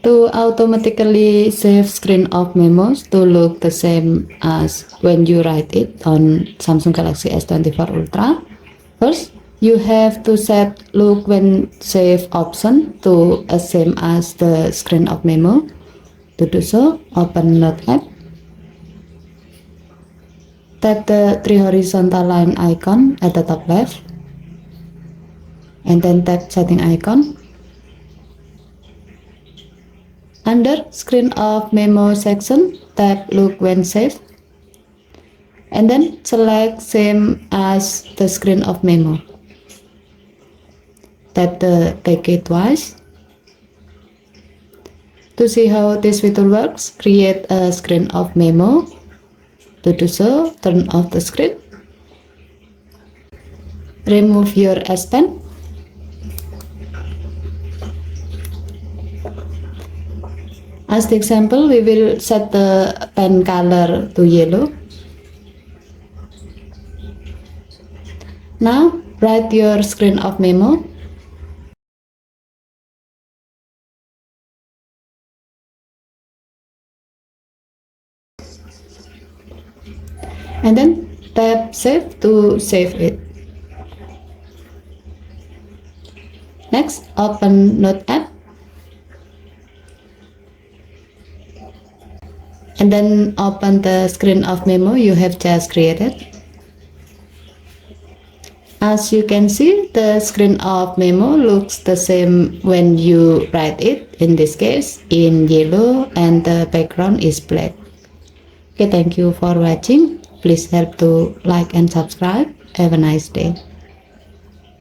To automatically save screen of memos to look the same as when you write it on Samsung Galaxy S24 Ultra, first you have to set look when save option to as same as the screen of memo. To do so, open Note app, tap the three horizontal line icon at the top left, and then tap setting icon. Under screen of memo section, tap look when saved, and then select same as the screen of memo. Tap the package twice. To see how this feature works, create a screen of memo. To do so, turn off the screen. Remove your S Pen. As the example, we will set the pen color to yellow. Now, write your screen of memo. And then tap save to save it. Next, open Note app. And then open the screen of memo you have just created. As you can see, the screen of memo looks the same when you write it, in this case in yellow, and the background is black. Okay, thank you for watching. Please help to like and subscribe. Have a nice day.